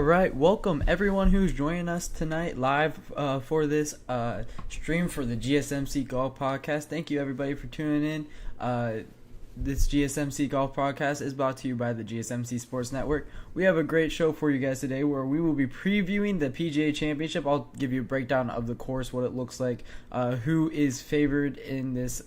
right, welcome everyone who's joining us tonight live for this stream for the GSMC Golf Podcast. Thank you everybody for tuning in. This GSMC Golf Podcast is brought to you by the GSMC Sports Network. We have a great show for you guys today where we will be previewing the PGA Championship. I'll give you a breakdown of the course, what it looks like, who is favored in this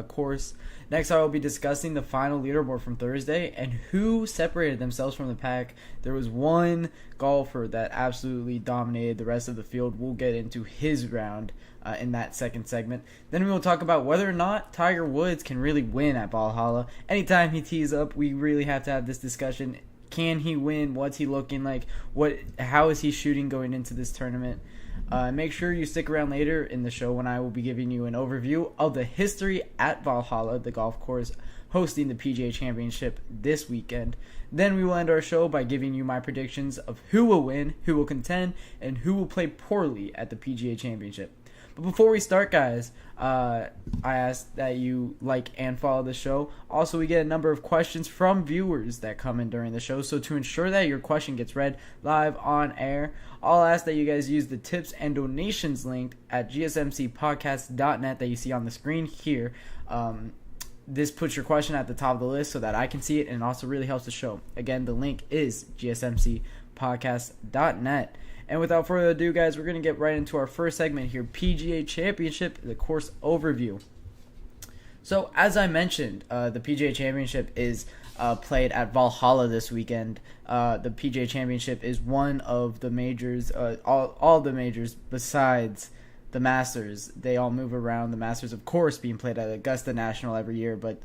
course. Next, I will be discussing the final leaderboard from Thursday and who separated themselves from the pack. There was one golfer that absolutely dominated the rest of the field. We'll get into his round in that second segment. Then we will talk about whether or not Tiger Woods can really win at Valhalla. Anytime he tees up, we really have to have this discussion. Can he win? What's he looking like? How is he shooting going into this tournament? Make sure you stick around later in the show when I will be giving you an overview of the history at Valhalla, the golf course hosting the PGA Championship this weekend. Then we will end our show by giving you my predictions of who will win, who will contend, and who will play poorly at the PGA Championship. But before we start, guys, I ask that you like and follow the show. Also, we get a number of questions from viewers that come in during the show. So to ensure that your question gets read live on air, I'll ask that you guys use the tips and donations link at gsmcpodcast.net that you see on the screen here. This puts your question at the top of the list so that I can see it, and it also really helps the show. Again, the link is gsmcpodcast.net. And without further ado, guys, we're going to get right into our first segment here, PGA Championship, the course overview. So, as I mentioned, the PGA Championship is played at Valhalla this weekend. The PGA Championship is one of the majors, all the majors besides the Masters. They all move around. The Masters, of course, being played at Augusta National every year, but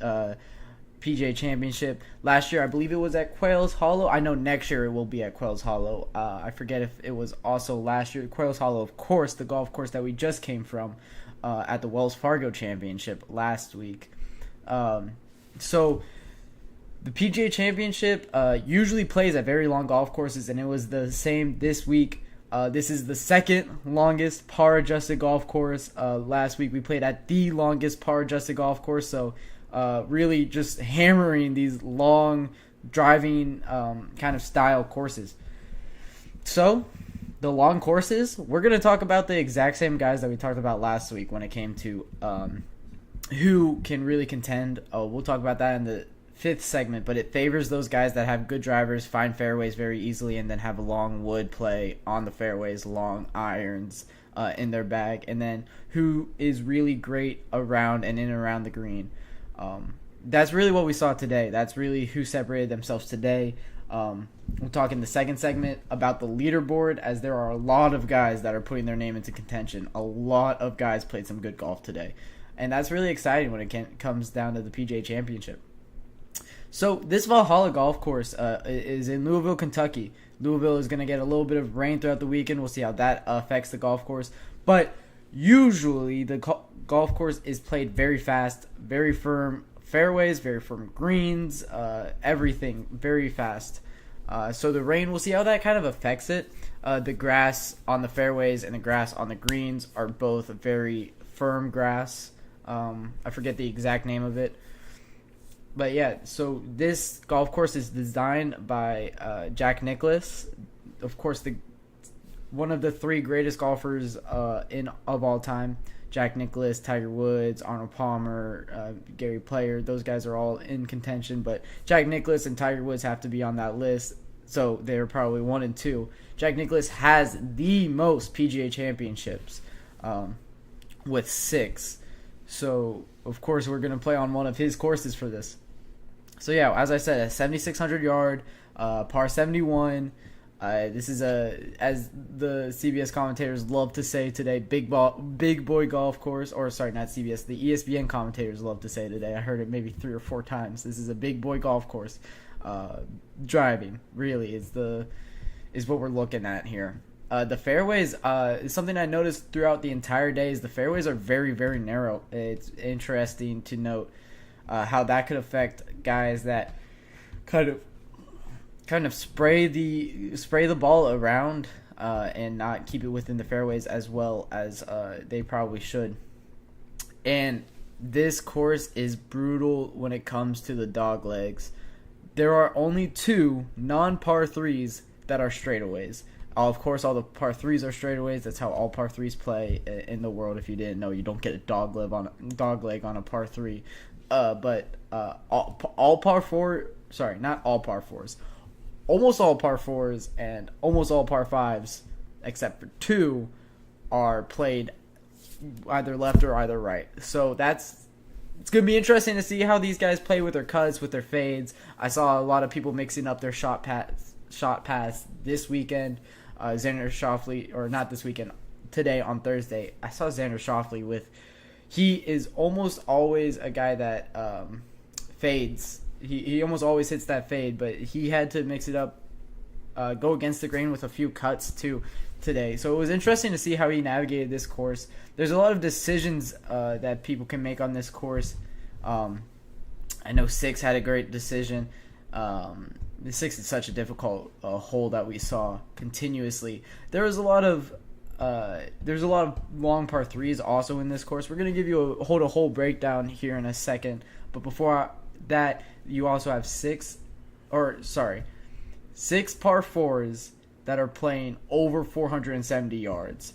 PGA Championship last year, I believe it was at Quails Hollow. I know next year it will be at Quails Hollow. I forget if it was also last year. Quails Hollow, of course, the golf course that we just came from at the Wells Fargo Championship last week. So the PGA Championship usually plays at very long golf courses, and it was the same this week. This is the second longest par-adjusted golf course. Last week we played at the longest par-adjusted golf course, so really just hammering these long driving kind of style courses. So the long courses, we're going to talk about the exact same guys that we talked about last week when it came to who can really contend. We'll talk about that in the fifth segment, but it favors those guys that have good drivers, find fairways very easily, and then have a long wood play on the fairways, long irons in their bag, and then who is really great around and in and around the green. That's really what we saw today. That's really who separated themselves today. We'll talk in the second segment about the leaderboard, as there are a lot of guys that are putting their name into contention. A lot of guys played some good golf today, and that's really exciting when it comes down to the PGA Championship. So this Valhalla golf course is in Louisville, Kentucky. Louisville is going to get a little bit of rain throughout the weekend. We'll see how that affects the golf course. But usually the golf course is played very fast, very firm fairways, very firm greens, everything very fast. So the rain, we'll see how that kind of affects it. The grass on the fairways and the grass on the greens are both very firm grass. I forget the exact name of it. But yeah, so this golf course is designed by Jack Nicklaus, of course, one of the three greatest golfers of all time. Jack Nicklaus, Tiger Woods, Arnold Palmer, Gary Player, those guys are all in contention, but Jack Nicklaus and Tiger Woods have to be on that list, so they're probably 1 and 2. Jack Nicklaus has the most PGA championships with 6. So, of course, we're going to play on one of his courses for this. So, yeah, as I said, a 7,600 yard, par 71. This is as the CBS commentators love to say today, big boy golf course. Or, sorry, not CBS. The ESPN commentators love to say today. I heard it maybe 3 or 4 times. This is a big boy golf course. Driving, really, is what we're looking at here. The fairways is something I noticed throughout the entire day. Is the fairways are very, very narrow. It's interesting to note how that could affect guys that kind of spray the ball around and not keep it within the fairways as well as they probably should. And this course is brutal when it comes to the dog legs. There are only 2 non-par 3s that are straightaways. Of course, all the par threes are straightaways. That's how all par threes play in the world. If you didn't know, you don't get a dog leg on a par three. But all par four. Sorry, not all par fours. Almost all par fours and almost all par fives, except for two, are played either left or either right. So it's going to be interesting to see how these guys play with their cuts, with their fades. I saw a lot of people mixing up their shot pass this weekend. Xander Schauffele, or not this weekend, today on Thursday, I saw Xander Schauffele he is almost always a guy that fades. He almost always hits that fade, but he had to mix it up, go against the grain with a few cuts too today. So it was interesting to see how he navigated this course. There's a lot of decisions that people can make on this course. I know Six had a great decision. The 6 is such a difficult hole that we saw continuously. There's a lot of long par threes also in this course. We're gonna give you a hole breakdown here in a second, but before that, you also have 6 par fours that are playing over 470 yards.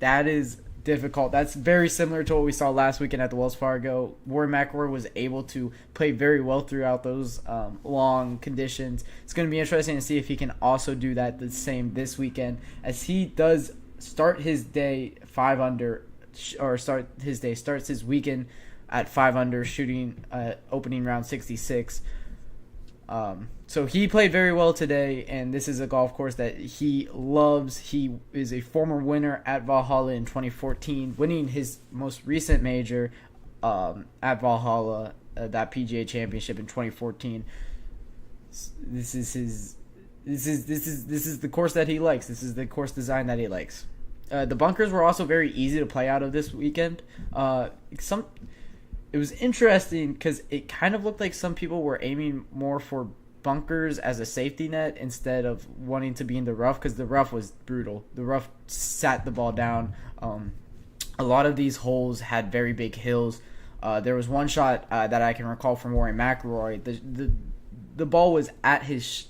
That is difficult. That's very similar to what we saw last weekend at the Wells Fargo. Rory McIlroy was able to play very well throughout those long conditions. It's going to be interesting to see if he can also do that the same this weekend, as he does start his day 5 under, starts his weekend at 5 under, shooting opening round 66. So he played very well today, and this is a golf course that he loves. He is a former winner at Valhalla in 2014, winning his most recent major at Valhalla, that PGA Championship in 2014. This is the course that he likes. This is the course design that he likes. The bunkers were also very easy to play out of this weekend. It was interesting because it kind of looked like some people were aiming more for bunkers as a safety net instead of wanting to be in the rough, because the rough was brutal. The rough sat the ball down. A lot of these holes had very big hills. There was one shot that I can recall from Rory McIlroy. The ball was at his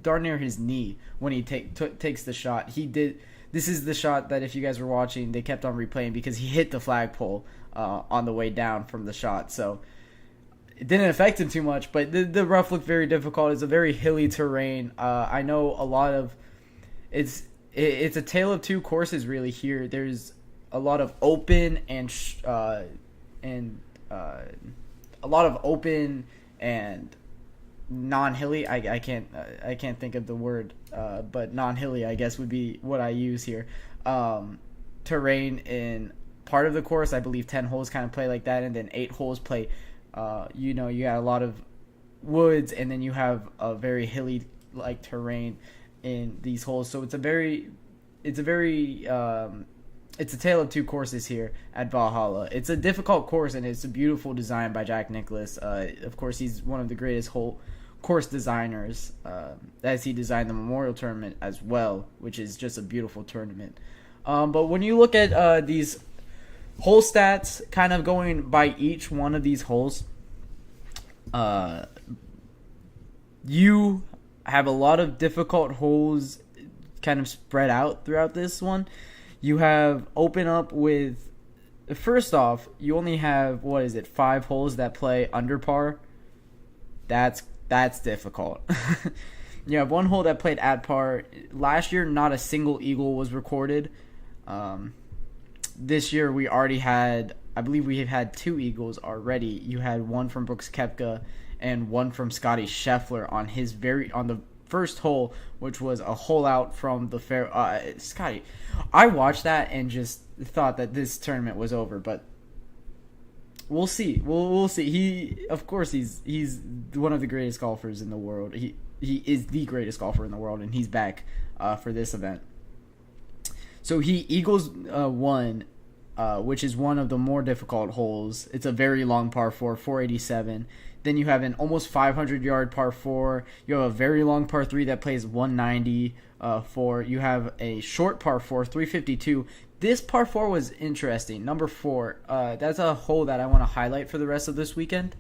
darn near his knee when he takes the shot. This is the shot that, if you guys were watching, they kept on replaying because he hit the flagpole on the way down from the shot. So it didn't affect him too much, but the rough looked very difficult. It's a very hilly terrain. I know a lot of it's a tale of two courses really here. There's a lot of open and non-hilly. I can't think of the word, but non-hilly I guess would be what I use here. Terrain in part of the course. I believe 10 holes kind of play like that, and then 8 holes play. You got a lot of woods, and then you have a very hilly like terrain in these holes. So it's a tale of two courses here at Valhalla. It's a difficult course, and it's a beautiful design by Jack Nicklaus. Of course, he's one of the greatest course designers, as he designed the Memorial Tournament as well, which is just a beautiful tournament. But when you look at these hole stats, kind of going by each one of these holes, you have a lot of difficult holes kind of spread out throughout this one. You have open up with, first off, you only have 5 holes that play under par. That's difficult. You have 1 hole that played at par. Last year, not a single eagle was recorded. This year we already had, I believe we have had 2 eagles already. You had 1 from Brooks Koepka and 1 from Scotty Scheffler on the first hole, which was a hole out from the fair. Scotty, I watched that and just thought that this tournament was over, but we'll see. We'll see. He's one of the greatest golfers in the world. He is the greatest golfer in the world, and he's back for this event. So he eagles 1, which is one of the more difficult holes. It's a very long par 4, 487. Then you have an almost 500-yard par 4. You have a very long par 3 that plays 190 4. You have a short par 4, 352. This par 4 was interesting. Number 4. That's a hole that I want to highlight for the rest of this weekend.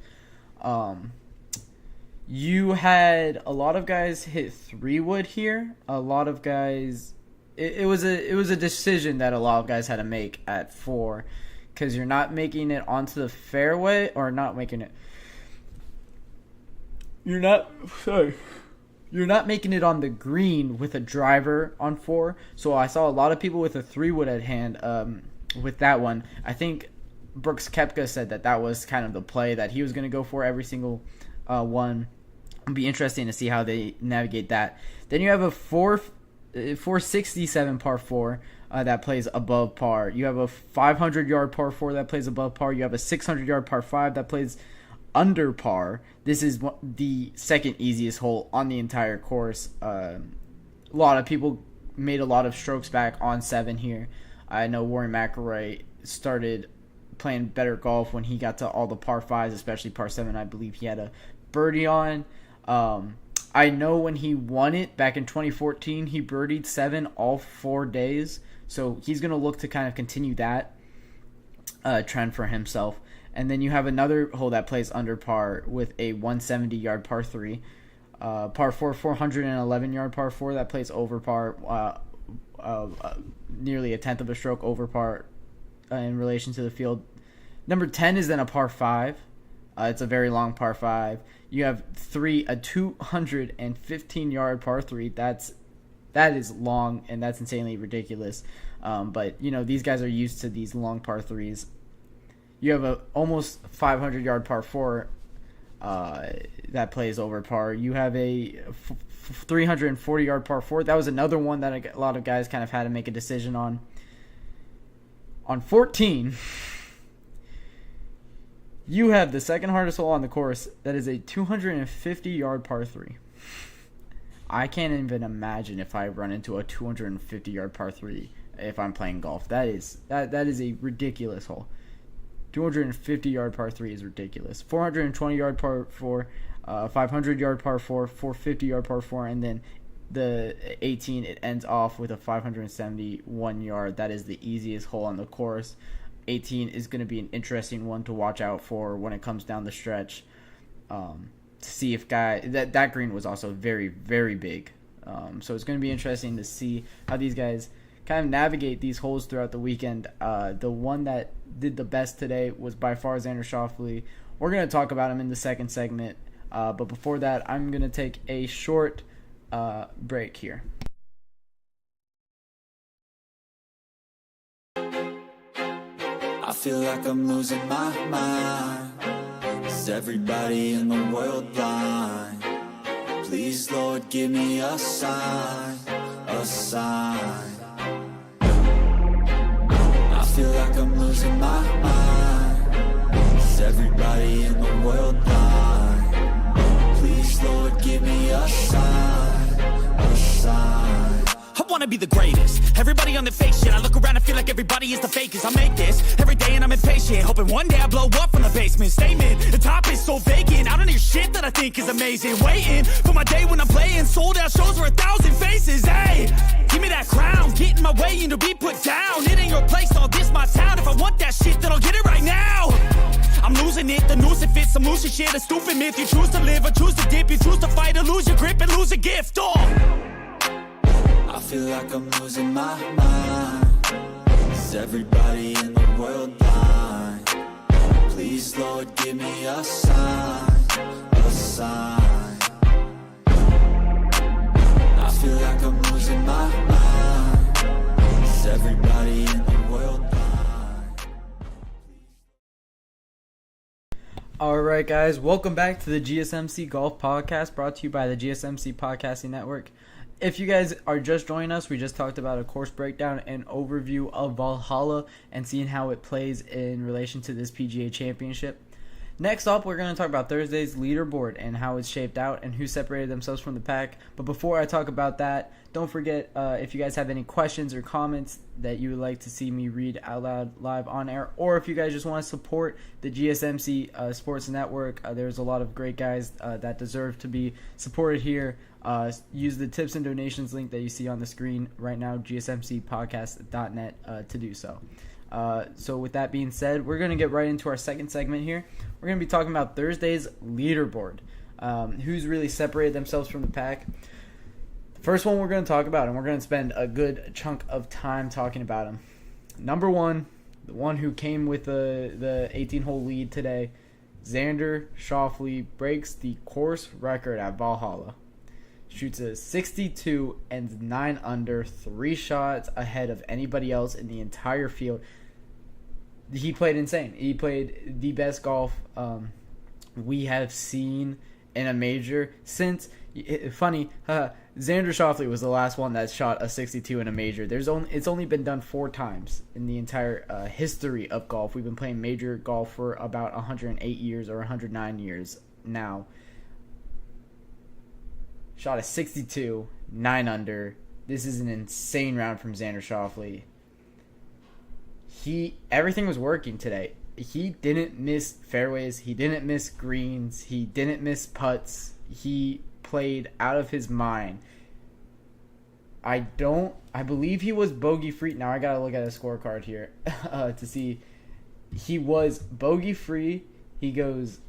you had a lot of guys hit 3-wood here. A lot of guys, it was a decision that a lot of guys had to make at 4, because you're not making it onto the fairway, or not making it. You're not making it on the green with a driver on 4. So I saw a lot of people with a 3-wood at hand with that one. I think Brooks Koepka said that was kind of the play that he was going to go for every single one. It'll be interesting to see how they navigate that. Then you have a 467 par 4 that plays above par. You have a 500-yard par 4 that plays above par. You have a 600-yard par 5 that plays under par. This is the second easiest hole on the entire course. A lot of people made a lot of strokes back on 7 here. I know Rory McIlroy started playing better golf when he got to all the par 5s, especially par 7. I believe he had a birdie on. I know when he won it back in 2014, he birdied 7 all 4 days. So he's going to look to kind of continue that trend for himself. And then you have another hole that plays under par with a 170-yard par 3. Par 4, 411-yard par 4 that plays over par, nearly a tenth of a stroke over par in relation to the field. Number 10 is then a par 5. It's a very long par 5. You have a 215-yard par 3. That is long, and that's insanely ridiculous. But, these guys are used to these long par 3s. You have a almost 500-yard par 4 that plays over par. You have a 340-yard par 4. That was another one that a lot of guys kind of had to make a decision on. On 14, you have the second hardest hole on the course. That is a 250-yard par 3. I can't even imagine if I run into a 250-yard par 3 if I'm playing golf. That is a ridiculous hole. 250-yard par 3 is ridiculous. 420-yard par 4, 500-yard par 4, 450-yard par 4, and then the 18, it ends off with a 571-yard. That is the easiest hole on the course. 18 is going to be an interesting one to watch out for when it comes down the stretch. To see if that green was also very, very big. So it's going to be interesting to see how these guys kind of navigate these holes throughout the weekend. The one that did the best today was by far Xander Schauffele. We're going to talk about him in the second segment. But before that, I'm going to take a short break here. I feel like I'm losing my mind. Is everybody in the world blind? Please, Lord, give me a sign, a sign. I feel like I'm losing my mind. Is everybody in the world blind? Please, Lord, give me a sign, a sign. I wanna be the greatest. Everybody on the fake shit. I look around and feel like everybody is the fakest. I make this every day and I'm impatient, hoping one day I blow up from the basement. Statement, the top is so vacant. I don't hear shit that I think is amazing. Waiting for my day when I'm playing sold out shows for 1,000 faces. Hey, give me that crown, get in my way and to be put down. It ain't your place, all this my town. If I want that shit, then I'll get it right now. I'm losing it, the noose it fits, some losing shit, a stupid myth. You choose to live or choose to dip, you choose to fight or lose your grip and lose a gift. I feel like I'm losing my mind. Is everybody in the world blind? Please, Lord, give me a sign, a sign. I feel like I'm losing my mind. Is everybody in the world blind? Alright guys, welcome back to the GSMC Golf Podcast, brought to you by the GSMC Podcasting Network. If you guys are just joining us, we just talked about a course breakdown and overview of Valhalla and seeing how it plays in relation to this PGA Championship. Next up, we're going to talk about Thursday's leaderboard and how it's shaped out and who separated themselves from the pack. But before I talk about that, don't forget, if you guys have any questions or comments that you would like to see me read out loud live on air, or if you guys just want to support the GSMC Sports Network, there's a lot of great guys that deserve to be supported here. Use the tips and donations link that you see on the screen right now, gsmcpodcast.net, to do so. So with that being said, we're going to get right into our second segment here. We're going to be talking about Thursday's leaderboard. who's really separated themselves from the pack. The first one we're going to talk about, and we're going to spend a good chunk of time talking about him. Number one, the one who came with the 18-hole lead today, Xander Schauffele breaks the course record at Valhalla. Shoots a 62 and 9 under, 3 shots ahead of anybody else in the entire field. He played insane. He played the best golf we have seen in a major since. Funny, Xander Schauffele was the last one that shot a 62 in a major. It's only been done 4 times in the entire history of golf. We've been playing major golf for about 108 years or 109 years now. Shot a 62, 9 under. This is an insane round from Xander Schauffele. Everything was working today. He didn't miss fairways. He didn't miss greens. He didn't miss putts. He played out of his mind. I believe he was bogey free. Now I gotta look at his scorecard here to see. He was bogey free. He goes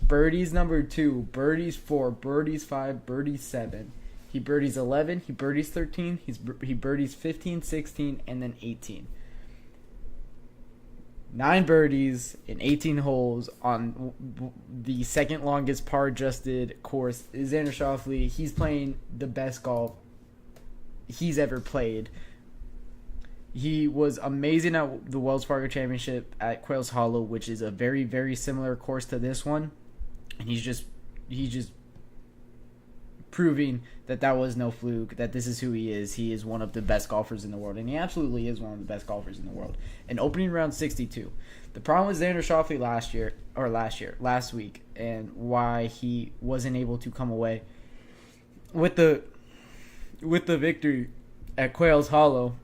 birdies number 2, birdies 4, birdies 5, birdies 7. He birdies 11, he birdies 13, he birdies 15, 16, and then 18. 9 birdies in 18 holes on the second longest par adjusted course. Xander Schauffele, he's playing the best golf he's ever played. He was amazing at the Wells Fargo Championship at Quails Hollow, which is a very, very similar course to this one. And he's just proving that was no fluke, that this is who he is. He is one of the best golfers in the world, and he absolutely is one of the best golfers in the world. And opening round 62. The problem with Xander Schauffele last week, and why he wasn't able to come away with the victory at Quails Hollow.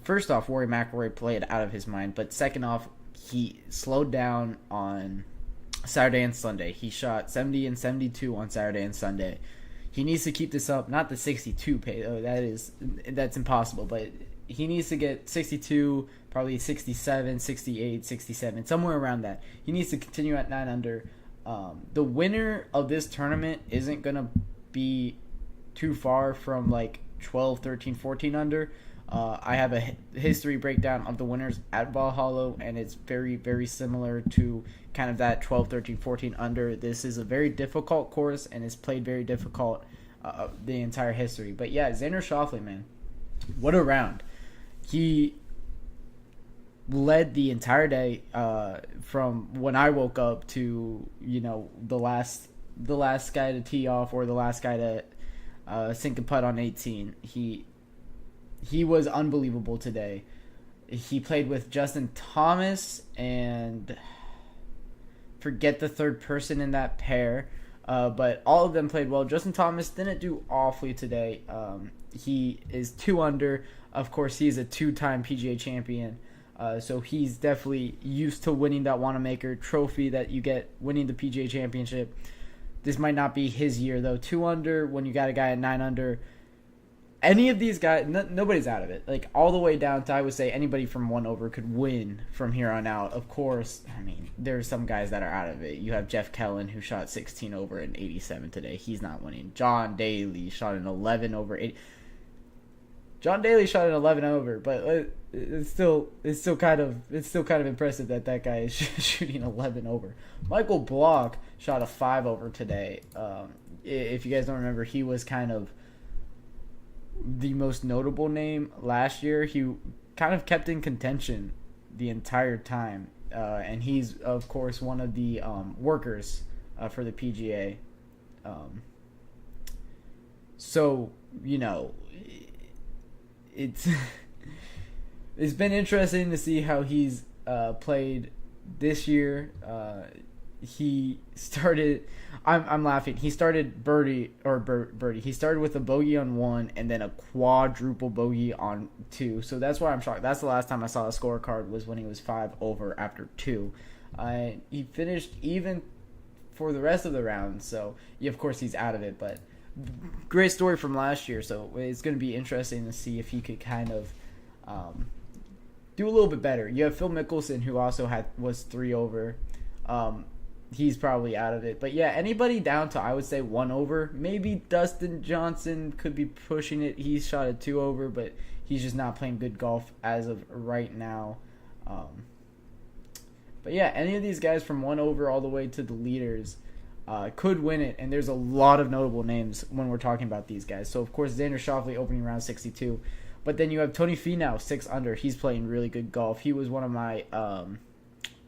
First off, Rory McIlroy played out of his mind, but second off, he slowed down on Saturday and Sunday. He shot 70 and 72 on Saturday and Sunday. He needs to keep this up. Not the 62 pace. That's impossible, but he needs to get 62, probably 67, 68, 67, somewhere around that. He needs to continue at 9 under. The winner of this tournament isn't going to be too far from like 12, 13, 14 under. I have a history breakdown of the winners at Valhalla, and it's very, very similar to kind of that 12, 13, 14 under. This is a very difficult course, and it's played very difficult the entire history. But yeah, Xander Schauffele, man, what a round. He led the entire day from when I woke up to, the last guy to tee off or the last guy to sink a putt on 18. He was unbelievable today. He played with Justin Thomas and forget the third person in that pair, but all of them played well. Justin Thomas didn't do awfully today. He is 2 under. Of course, he's a 2-time PGA champion, so he's definitely used to winning that Wanamaker trophy that you get winning the PGA Championship. This might not be his year, though. 2 under when you got a guy at 9 under. Any of these guys, nobody's out of it. Like, all the way down to, I would say, anybody from 1 over could win from here on out. Of course, I mean, there's some guys that are out of it. You have Jeff Kellen, who shot 16 over and 87 today. He's not winning. John Daly shot an 11 over 8. John Daly shot an 11 over, but it's still kind of impressive that guy is shooting 11 over. Michael Block shot a 5 over today. If you guys don't remember, he was kind of the most notable name last year. He kind of kept in contention the entire time, and he's of course one of the workers for the PGA. So it's it's been interesting to see how he's played this year. He started. I'm laughing. He started birdie. He started with a bogey on 1 and then a quadruple bogey on 2. So that's why I'm shocked. That's the last time I saw a scorecard was when he was 5 over after 2. He finished even for the rest of the round. So of course he's out of it. But great story from last year. So it's going to be interesting to see if he could kind of do a little bit better. You have Phil Mickelson, who also was 3 over. he's probably out of it. But yeah, anybody down to, I would say, 1 over. Maybe Dustin Johnson could be pushing it. He's shot at 2 over, but he's just not playing good golf as of right now. But yeah, any of these guys from 1 over all the way to the leaders could win it, and there's a lot of notable names when we're talking about these guys. So, of course, Xander Schauffele opening round 62. But then you have Tony Finau, 6 under. He's playing really good golf. He was one of my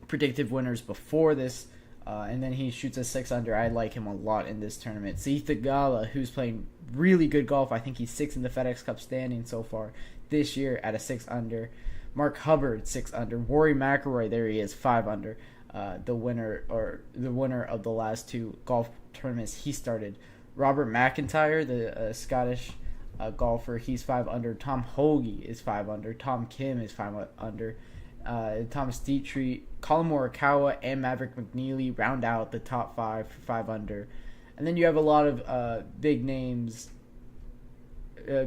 predictive winners before this, and then he shoots a 6 under. I like him a lot in this tournament. Sahith Theegala, who's playing really good golf. I think he's 6th in the FedEx Cup standing so far this year at a 6 under. Mark Hubbard, 6 under. Rory McIlroy, there he is, 5 under. The winner of the last 2 golf tournaments he started. Robert McIntyre, the Scottish golfer, he's 5 under. Tom Hoge is 5 under. Tom Kim is 5 under. Thomas Dietrich, Colin Morikawa, and Maverick McNeely round out the top 5 for 5 under. And then you have a lot of big names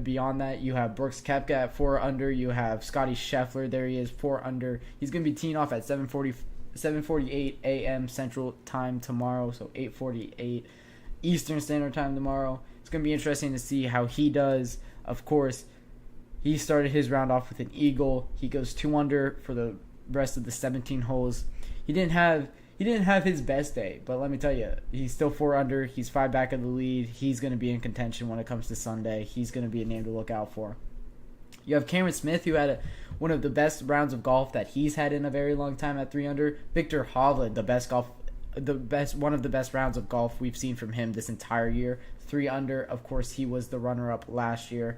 beyond that. You have Brooks Koepka at 4 under. You have Scotty Scheffler. There he is, 4 under. He's going to be teeing off at 7:48 a.m. Central Time tomorrow, so 8:48 Eastern Standard Time tomorrow. It's going to be interesting to see how he does. Of course, he started his round off with an eagle. He goes 2 under for the rest of the 17 holes. He didn't have his best day, but let me tell you, he's still 4 under. He's 5 back of the lead. He's going to be in contention when it comes to Sunday. He's going to be a name to look out for. You have Cameron Smith, who had one of the best rounds of golf that he's had in a very long time at 3 under. Victor Hovland, one of the best rounds of golf we've seen from him this entire year, 3 under. Of course, he was the runner-up last year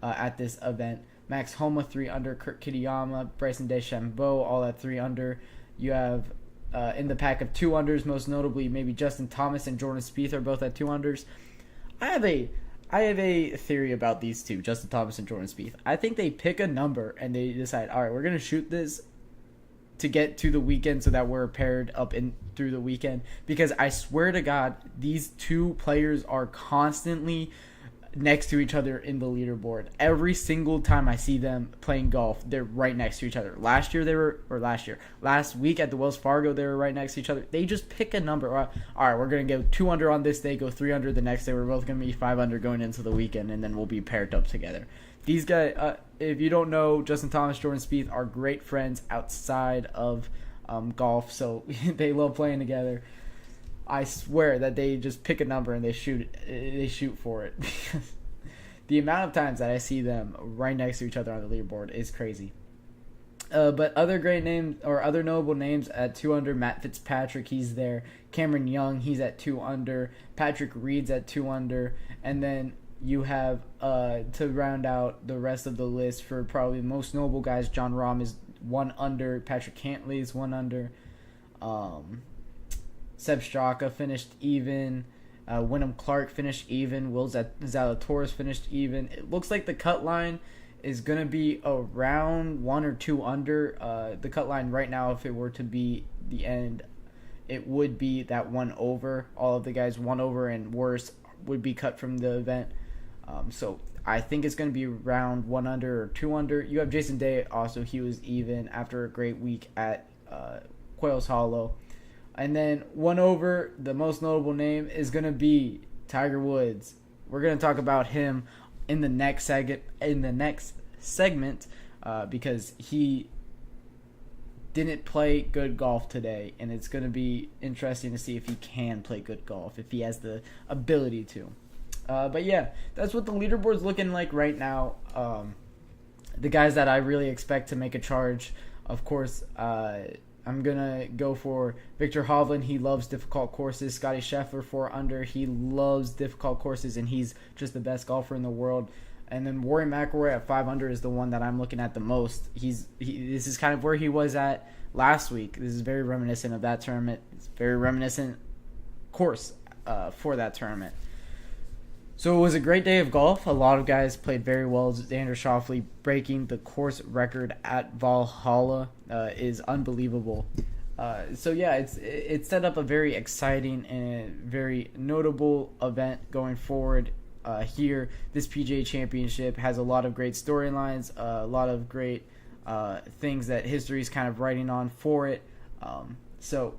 at this event. Max Homa, 3 under. Kurt Kitayama, Bryson DeChambeau, all at 3 under. You have in the pack of 2 unders, most notably maybe Justin Thomas and Jordan Spieth are both at 2 unders. I have a theory about these two, Justin Thomas and Jordan Spieth. I think they pick a number and they decide, all right, we're going to shoot this to get to the weekend so that we're paired up in through the weekend. Because I swear to God, these 2 players are constantly next to each other in the leaderboard. Every single time I see them playing golf, they're right next to each other. Last week at the Wells Fargo, they were right next to each other. They just pick a number. All right, we're going to go 2 under on this day, go 3 under the next day. We're both going to be 5 under going into the weekend, and then we'll be paired up together. These guys, if you don't know, Justin Thomas, Jordan Spieth are great friends outside of golf, so they love playing together. I swear that they just pick a number and they shoot for it. The amount of times that I see them right next to each other on the leaderboard is crazy. But other great names or other notable names at 2 under, Matt Fitzpatrick, he's there. Cameron Young, he's at 2 under. Patrick Reed's at 2 under. And then you have to round out the rest of the list for probably the most notable guys. John Rahm is 1 under. Patrick Cantlay is 1 under. Seb Straka finished even. Wyndham Clark finished even. Will Zalatoris finished even. It looks like the cut line is going to be around 1 or 2 under. The cut line right now, if it were to be the end, it would be that 1 over. All of the guys 1 over and worse would be cut from the event. So I think it's going to be around 1 under or 2 under. You have Jason Day also. He was even after a great week at Quails Hollow. And then 1 over, the most notable name is going to be Tiger Woods. We're going to talk about him in the next segment because he didn't play good golf today, and it's going to be interesting to see if he can play good golf, if he has the ability to. But yeah, that's what the leaderboard's looking like right now. The guys that I really expect to make a charge, of course, I'm going to go for Victor Hovland. He loves difficult courses. Scotty Scheffler, 4 under. He loves difficult courses, and he's just the best golfer in the world. And then Rory McIlroy at 5 under is the one that I'm looking at the most. This is kind of where he was at last week. This is very reminiscent of that tournament. It's very reminiscent course for that tournament. So it was a great day of golf. A lot of guys played very well. Xander Schauffele breaking the course record at Valhalla is unbelievable. So yeah, it's set up a very exciting and very notable event going forward here. This PGA Championship has a lot of great storylines, a lot of great things that history is kind of writing on for it. So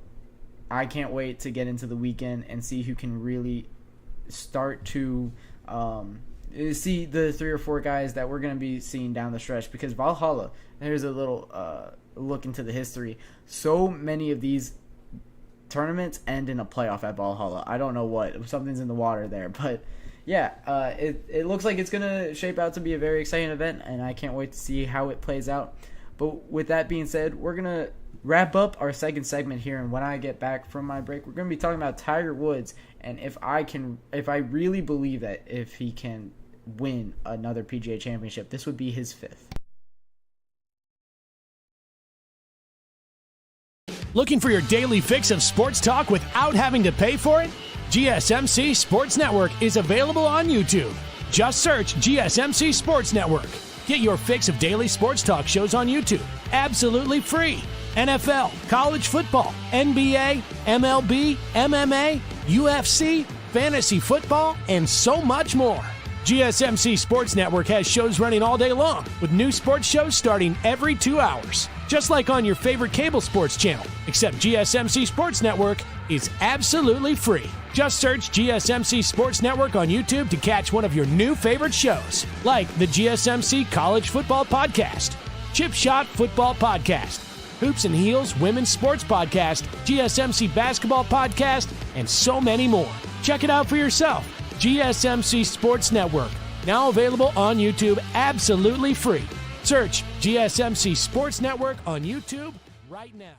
I can't wait to get into the weekend and see who can really start to see the 3 or 4 guys that we're going to be seeing down the stretch. Because Valhalla, here's a little look into the history. So many of these tournaments end in a playoff at Valhalla. I don't know what. Something's in the water there. But, yeah, it looks like it's going to shape out to be a very exciting event, and I can't wait to see how it plays out. But with that being said, we're going to wrap up our second segment here, and when I get back from my break, we're going to be talking about Tiger Woods and if I really believe that if he can win another PGA Championship, this would be his 5th. Looking for your daily fix of sports talk without having to pay for it? GSMC Sports Network is available on YouTube. Just search GSMC Sports Network. Get your fix of daily sports talk shows on YouTube, absolutely free. NFL, college football, NBA, MLB, MMA, UFC, fantasy football, and so much more. GSMC Sports Network has shows running all day long, with new sports shows starting every 2 hours. Just like on your favorite cable sports channel, except GSMC Sports Network is absolutely free. Just search GSMC Sports Network on YouTube to catch one of your new favorite shows, like the GSMC College Football Podcast, Chip Shot Football Podcast, Hoops and Heels Women's Sports Podcast, GSMC Basketball Podcast, and so many more. Check it out for yourself. GSMC Sports Network, now available on YouTube absolutely free. Search GSMC Sports Network on YouTube right now.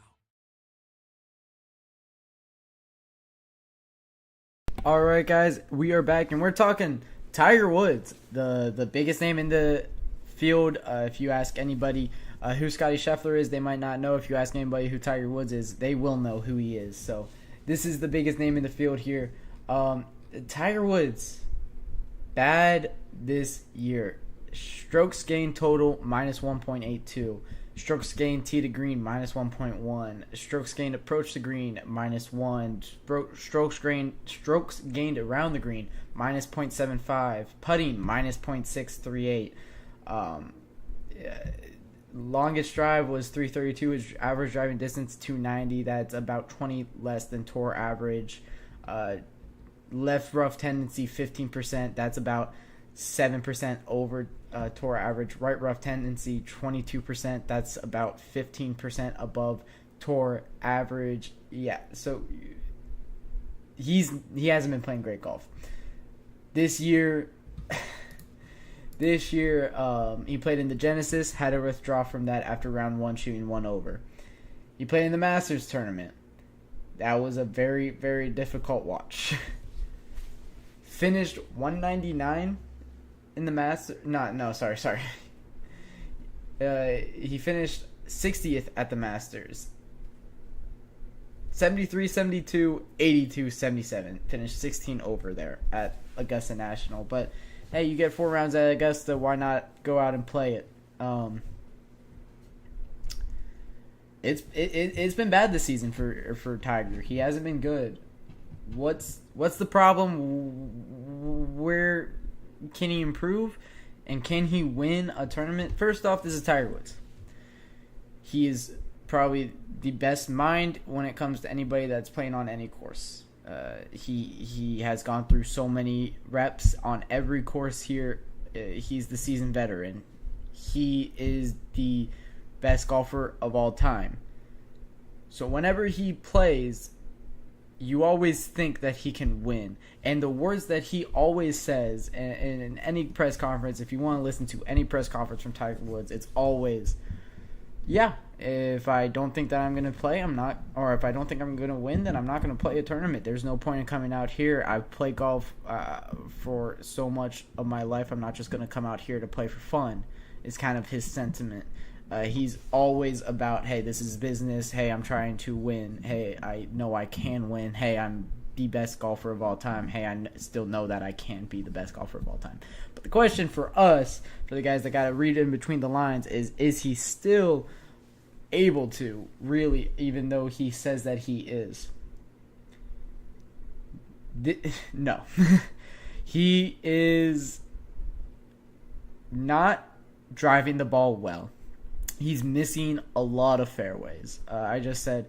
All right, guys, we are back, and we're talking Tiger Woods, the biggest name in the field. If you ask anybody who Scottie Scheffler is, they might not know. If you ask anybody who Tiger Woods is, they will know who he is. So this is the biggest name in the field here. Tiger Woods, bad this year. Strokes gained total, minus 1.82. Strokes gained tee to green, minus 1.1. Strokes gained approach to green, minus 1. Strokes gained around the green, minus 0.75. Putting, minus 0.638. Longest drive was 332. His average driving distance, 290. That's about 20 less than tour average. Left rough tendency, 15%. That's about 7% over tour average. Right rough tendency, 22%. That's about 15% above tour average. Yeah, so he hasn't been playing great golf this year. He played in the Genesis, had to withdraw from that after round 1, shooting 1 over. He played in the Masters tournament. That was a very, very difficult watch. Finished 199 in the Masters. Sorry. He finished 60th at the Masters. 73, 72, 82, 77. Finished 16 over there at Augusta National. But hey, you get 4 rounds at Augusta. Why not go out and play it? It's been bad this season for Tiger. He hasn't been good. What's the problem? Where can he improve? And can he win a tournament? First off, this is Tiger Woods. He is probably the best mind when it comes to anybody that's playing on any course. He has gone through so many reps on every course here. He's the seasoned veteran. He is the best golfer of all time. So whenever he plays, you always think that he can win. And the words that he always says in any press conference, if you want to listen to any press conference from Tiger Woods, it's always, yeah, if I don't think that I'm going to play, I'm not, or if I don't think I'm going to win, then I'm not going to play a tournament. There's no point in coming out here. I've played golf for so much of my life. I'm not just going to come out here to play for fun. It's kind of his sentiment. He's always about, hey, this is business. Hey, I'm trying to win. Hey, I know I can win. Hey, I'm the best golfer of all time. Hey, I still know that I can be the best golfer of all time. But the question for us, for the guys that got to read in between the lines, is he still able to, really, even though he says that he is? No. He is not driving the ball well. He's missing a lot of fairways. I just said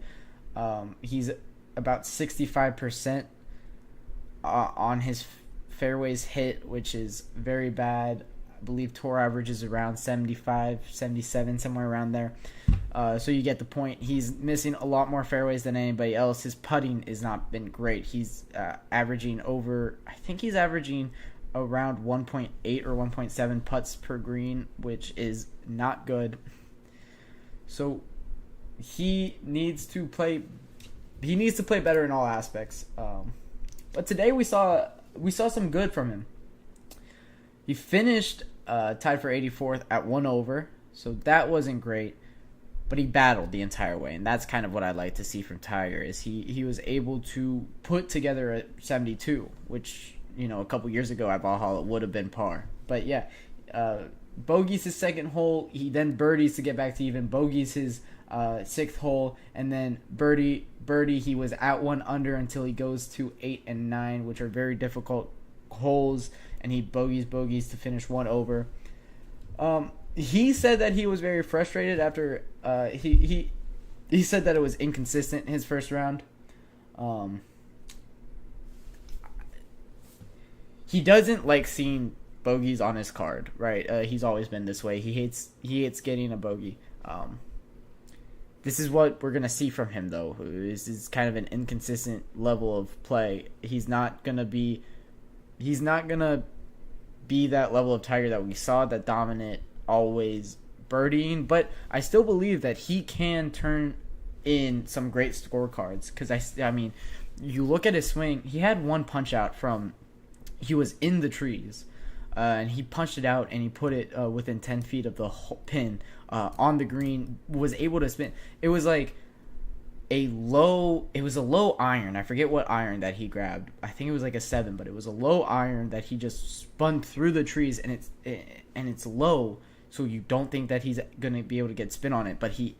he's about 65% on his fairways hit, which is very bad. I believe tour average is around 75, 77, somewhere around there. So you get the point. He's missing a lot more fairways than anybody else. His putting has not been great. He's averaging around 1.8 or 1.7 putts per green, which is not good. So he needs to play better in all aspects. But today we saw some good from him. He finished tied for 84th at 1 over, so that wasn't great. But he battled the entire way, and that's kind of what I like to see from Tiger, is he was able to put together a 72, which, a couple years ago at Valhalla would have been par. But yeah, bogeys his second hole, he then birdies to get back to even, bogeys his sixth hole, and then birdie, he was at 1 under until he goes to 8 and 9, which are very difficult holes, and he bogeys to finish 1 over. He said that he was very frustrated after he said that it was inconsistent his first round. He doesn't like seeing bogeys on his card, right? He's always been this way. He hates getting a bogey. This is what we're gonna see from him, though. This is kind of an inconsistent level of play. He's not gonna be that level of Tiger that we saw, that dominant, always birdieing. But I still believe that he can turn in some great scorecards, because I mean, you look at his swing. He had one punch out from, he was in the trees, and he punched it out and he put it within 10 feet of the pin on the green. Was able to spin. It was like a low iron. I forget what iron that he grabbed. I think it was like a 7, but it was a low iron that he just spun through the trees, and it's low, so you don't think that he's gonna be able to get spin on it, but he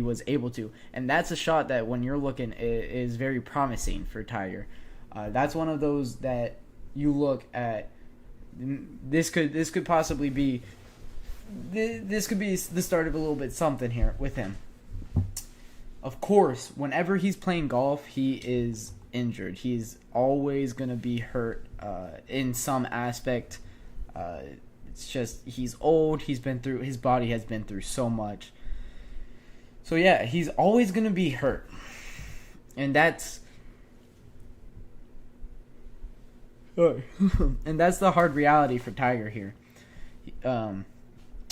was able to, and that's a shot that, when you're looking, is very promising for Tiger. That's one of those that you look at. This could possibly be. This could be the start of a little bit something here with him. Of course, whenever he's playing golf, he is injured. He's always going to be hurt in some aspect. It's just, he's old. His body has been through so much. So yeah, he's always going to be hurt. And that's the hard reality for Tiger here.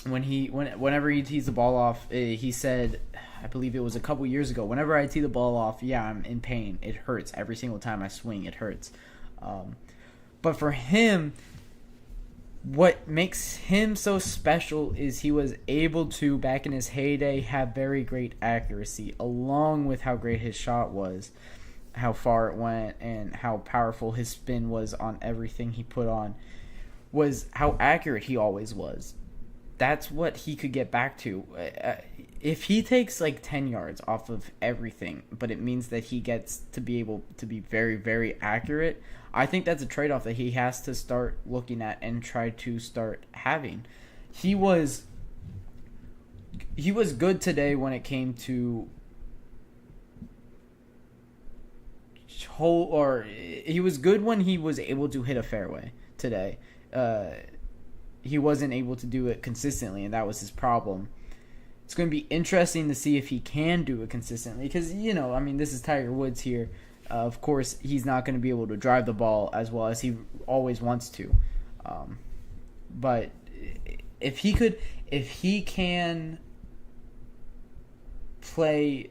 Whenever he tees the ball off, he said, I believe it was a couple years ago, whenever I tee the ball off, yeah, I'm in pain. It hurts. Every single time I swing, it hurts. But for him, what makes him so special is he was able to, back in his heyday, have very great accuracy, along with how great his shot was, how far it went, and how powerful his spin was on everything he put on, was how accurate he always was. That's what he could get back to. If he takes like 10 yards off of everything, but it means that he gets to be able to be very, very accurate, I think that's a trade-off that he has to start looking at and try to start having. He was good today when it came to he was good when he was able to hit a fairway today. He wasn't able to do it consistently, and that was his problem. It's going to be interesting to see if he can do it consistently, because, this is Tiger Woods here. Of course, he's not going to be able to drive the ball as well as he always wants to. But if he can play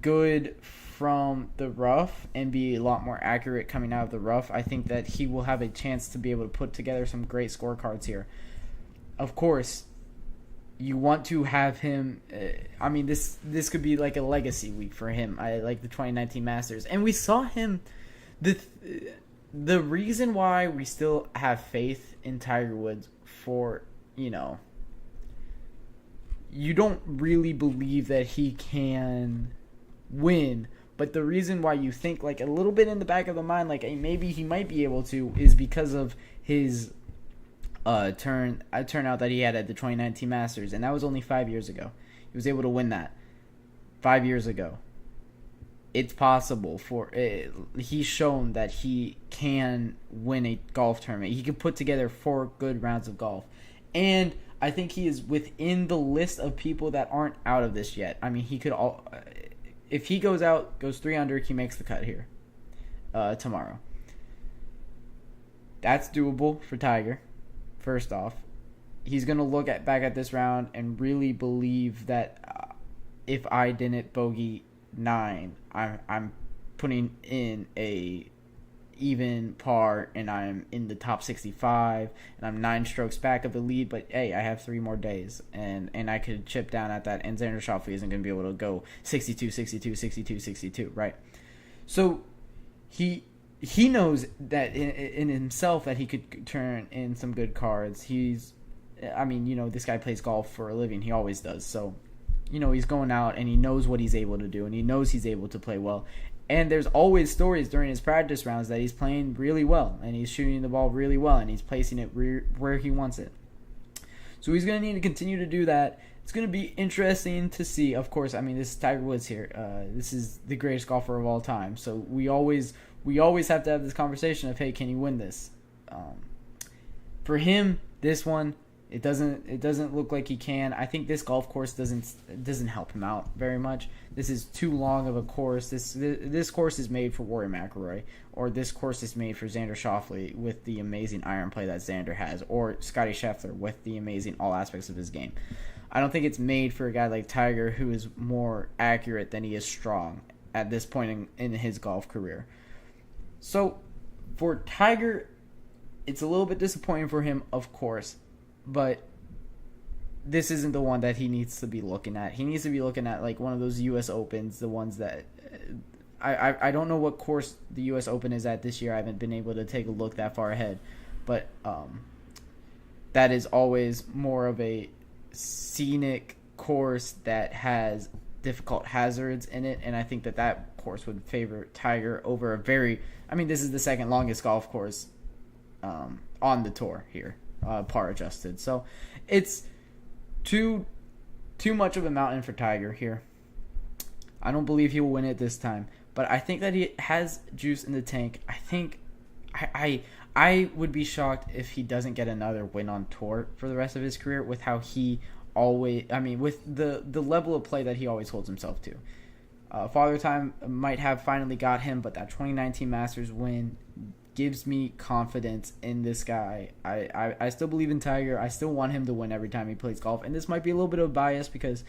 good from the rough and be a lot more accurate coming out of the rough, I think that he will have a chance to be able to put together some great scorecards here. Of course, you want to have him. This could be like a legacy week for him. I like the 2019 Masters, and we saw him. The reason why we still have faith in Tiger Woods for, you don't really believe that he can win. But the reason why you think, like, a little bit in the back of the mind, like, hey, maybe he might be able to, is because of his turnout that he had at the 2019 Masters, and that was only 5 years ago. He was able to win that 5 years ago. it's possible for he's shown that he can win a golf tournament. He can put together 4 good rounds of golf. And I think he is within the list of people that aren't out of this yet. I mean, he could if he goes 3 under, he makes the cut here tomorrow. That's doable for Tiger. First off, he's going to look back at this round and really believe that if I didn't bogey 9, I'm putting in a even par and I'm in the top 65 and I'm 9 strokes back of the lead, but hey, I have 3 more days and I could chip down at that, and Xander Schauffele isn't going to be able to go 62, 62, 62, 62, right? So he knows that in himself that he could turn in some good cards. This guy plays golf for a living. He always does. So, he's going out and he knows what he's able to do, and he knows he's able to play well. And there's always stories during his practice rounds that he's playing really well, and he's shooting the ball really well, and he's placing it where he wants it. So he's going to need to continue to do that. It's going to be interesting to see. Of course, this is Tiger Woods here. This is the greatest golfer of all time. So we always have to have this conversation of, hey, can he win this? For him, this one, it doesn't look like he can. I think this golf course doesn't help him out very much. This is too long of a course. This course is made for Rory McIlroy, or this course is made for Xander Schauffele with the amazing iron play that Xander has, or Scottie Scheffler with the amazing all aspects of his game. I don't think it's made for a guy like Tiger, who is more accurate than he is strong at this point in his golf career. So for Tiger, it's a little bit disappointing for him, of course, but this isn't the one that he needs to be looking at. He needs to be looking at like one of those U.S. Opens, the ones that I don't know what course the U.S. Open is at this year. I haven't been able to take a look that far ahead, but that is always more of a scenic course that has difficult hazards in it, and I think that course would favor Tiger over this is the second longest golf course on the tour here, par adjusted. So it's too much of a mountain for Tiger here. I don't believe he will win it this time, but I think that he has juice in the tank. I think I would be shocked if he doesn't get another win on tour for the rest of his career with how he with the level of play that he always holds himself to. Father Time might have finally got him, but that 2019 Masters win gives me confidence in this guy. I still believe in Tiger. I still want him to win every time he plays golf. And this might be a little bit of bias because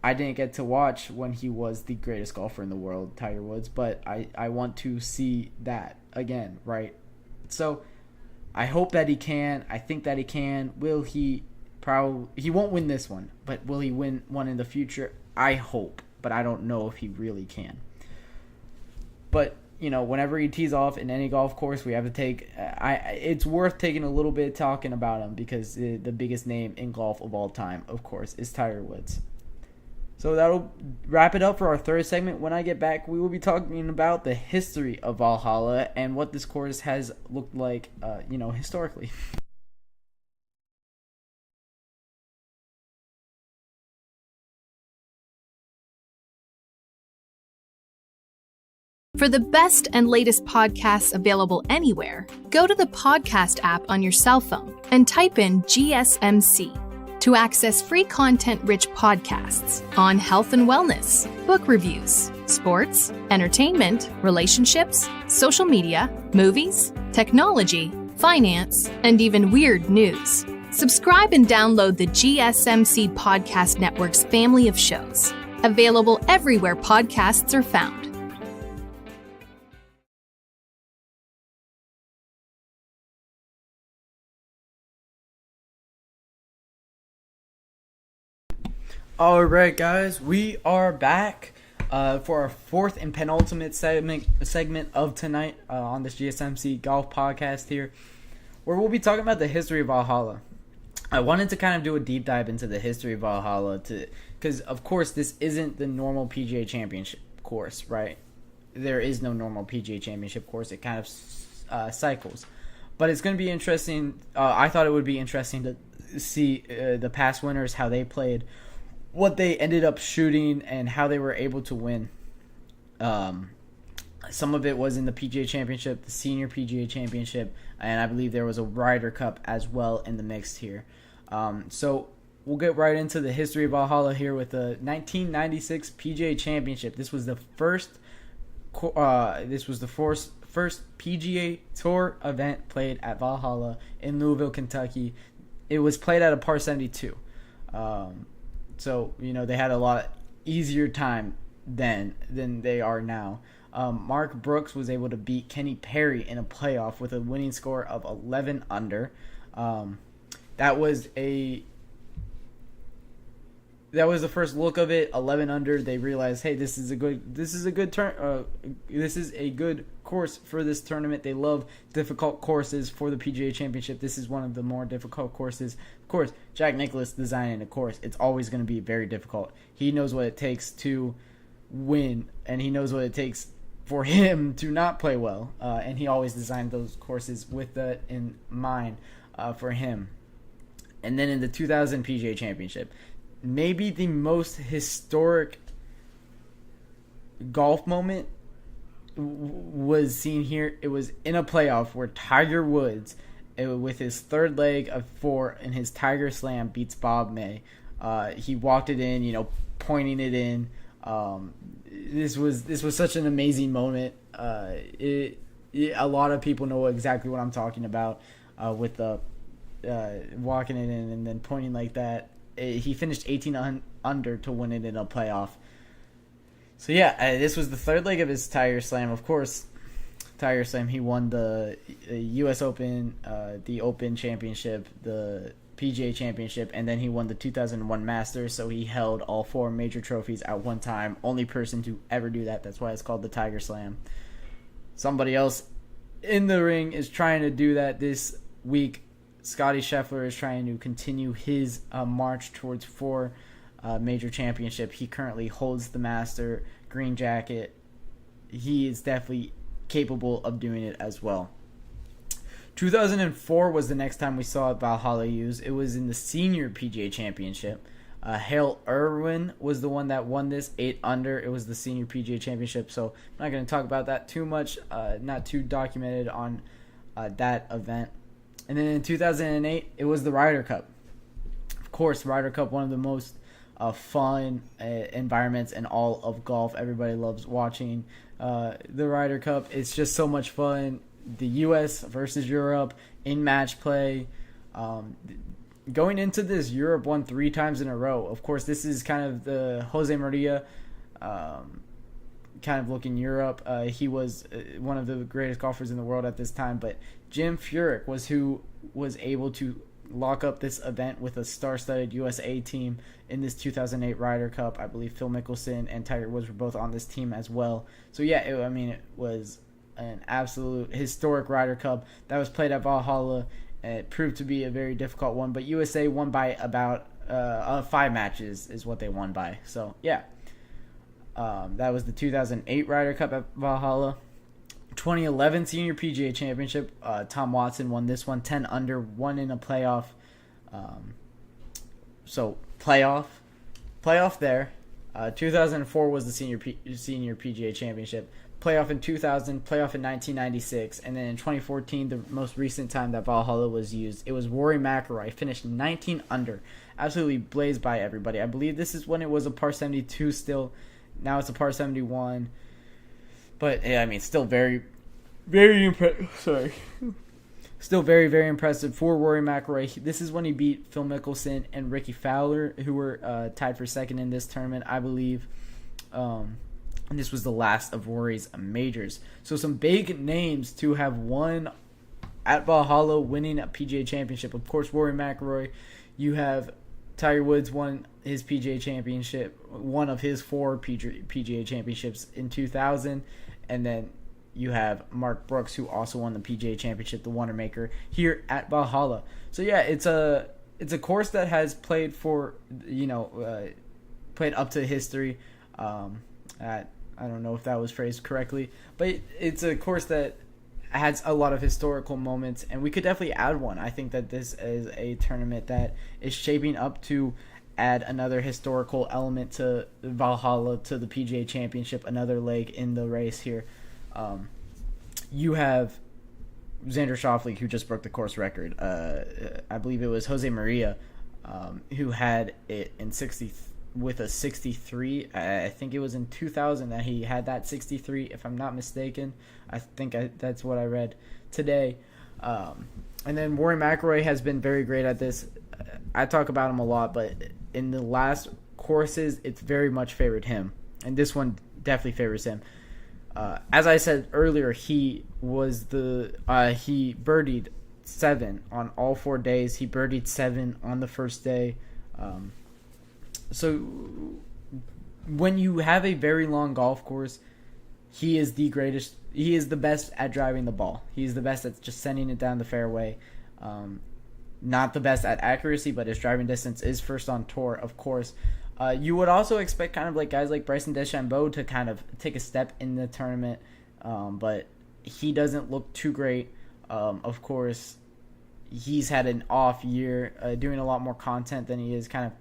I didn't get to watch when he was the greatest golfer in the world, Tiger Woods. But I want to see that again, right? So I hope that he can. I think that he can. Will he? He won't win this one, but will he win one in the future? I hope, but I don't know if he really can. But whenever he tees off in any golf course, we have to take. It's worth taking a little bit talking about him because the biggest name in golf of all time, of course, is Tiger Woods. So that'll wrap it up for our third segment. When I get back, we will be talking about the history of Valhalla and what this course has looked like, historically. For the best and latest podcasts available anywhere, go to the podcast app on your cell phone and type in GSMC to access free content-rich podcasts on health and wellness, book reviews, sports, entertainment, relationships, social media, movies, technology, finance, and even weird news. Subscribe and download the GSMC Podcast Network's family of shows, available everywhere podcasts are found. All right, guys, we are back for our fourth and penultimate segment of tonight on this GSMC Golf Podcast here, where we'll be talking about the history of Valhalla. I wanted to kind of do a deep dive into the history of Valhalla because, of course, this isn't the normal PGA Championship course, right? There is no normal PGA Championship course. It kind of cycles. But it's going to be interesting. I thought it would be interesting to see the past winners, how they played, what they ended up shooting, and how they were able to win. Some of it was in the PGA Championship, the Senior PGA Championship, and I believe there was a Ryder Cup as well in the mix here. So we'll get right into the history of Valhalla here with the 1996 PGA Championship. This was the first PGA Tour event played at Valhalla in Louisville, Kentucky. It was played at a par 72. So, they had a lot easier time then than they are now. Mark Brooks was able to beat Kenny Perry in a playoff with a winning score of 11 under. That was the first look of it. 11 under. They realized, hey, this is a good course for this tournament. They love difficult courses for the PGA Championship. This is one of the more difficult courses. Of course, Jack Nicklaus designing a course. It's always going to be very difficult. He knows what it takes to win, and he knows what it takes for him to not play well. And he always designed those courses with that in mind for him. And then in the 2000 PGA Championship, maybe the most historic golf moment was seen here. It was in a playoff where Tiger Woods, with his third leg of 4 in his Tiger Slam, beats Bob May. He walked it in, pointing it in. This was such an amazing moment. A lot of people know exactly what I'm talking about with the walking it in and then pointing like that. He finished 18 under to win it in a playoff. So yeah, this was the third leg of his Tiger Slam. Of course, Tiger Slam, he won the U.S. Open, the Open Championship, the PGA Championship, and then he won the 2001 Masters. So he held all 4 major trophies at one time. Only person to ever do that. That's why it's called the Tiger Slam. Somebody else in the ring is trying to do that this week. Scotty Scheffler is trying to continue his march towards 4 major championship. He currently holds the Master green jacket. He is definitely capable of doing it as well. 2004 was the next time we saw Valhalla used. It was in the Senior PGA Championship. Hale Irwin was the one that won this, 8 under. It was the Senior PGA Championship, so I'm not going to talk about that too much. Not too documented on that event. And then in 2008, it was the Ryder Cup. Of course, Ryder Cup, one of the most fun environments in all of golf. Everybody loves watching the Ryder Cup. It's just so much fun. The U.S. versus Europe in match play. Going into this, Europe won 3 times in a row. Of course, this is kind of the Jose Maria kind of looking Europe. He was one of the greatest golfers in the world at this time, but Jim Furyk was who was able to lock up this event with a star-studded USA team in this 2008 Ryder Cup. I believe Phil Mickelson and Tiger Woods were both on this team as well. So yeah, it was an absolute historic Ryder Cup that was played at Valhalla. It proved to be a very difficult one, but USA won by about 5 matches is what they won by. So yeah, that was the 2008 Ryder Cup at Valhalla. 2011 Senior PGA Championship, Tom Watson won this one, 10 under, won in a playoff. So playoff there. 2004 was the Senior PGA Championship. Playoff in 2000, playoff in 1996, and then in 2014, the most recent time that Valhalla was used, it was Rory McIlroy, finished 19 under, absolutely blazed by everybody. I believe this is when it was a par 72 still. Now it's a par 71. But yeah, I mean, still very, very impressive. Sorry, still very, very impressive for Rory McIlroy. This is when he beat Phil Mickelson and Ricky Fowler, who were tied for second in this tournament, I believe. And this was the last of Rory's majors. So some big names to have won at Valhalla, winning a PGA Championship. Of course, Rory McIlroy. You have Tiger Woods won his PGA Championship, one of his 4 PGA Championships in 2000. And then you have Mark Brooks, who also won the PGA Championship, the Wonder Maker, here at Valhalla. So yeah, it's a course that has played for, played up to history. I don't know if that was phrased correctly, but it's a course that has a lot of historical moments, and we could definitely add one. I think that this is a tournament that is shaping up to add another historical element to Valhalla, to the PGA Championship, another leg in the race here. You have Xander Schauffele, who just broke the course record. I believe it was Jose Maria, who had it in 60 with a 63. I think it was in 2000 that he had that 63, if I'm not mistaken. I think that's what I read today. And then Rory McIlroy has been very great at this. I talk about him a lot, but in the last courses, it's very much favored him. And this one definitely favors him. As I said earlier, he birdied 7 on all 4 days. He birdied 7 on the first day. So when you have a very long golf course, he is the greatest. He is the best at driving the ball. He's the best at just sending it down the fairway. Not the best at accuracy, but his driving distance is first on tour, of course. You would also expect kind of like guys like Bryson DeChambeau to kind of take a step in the tournament, but he doesn't look too great. Of course, he's had an off year, doing a lot more content than he is kind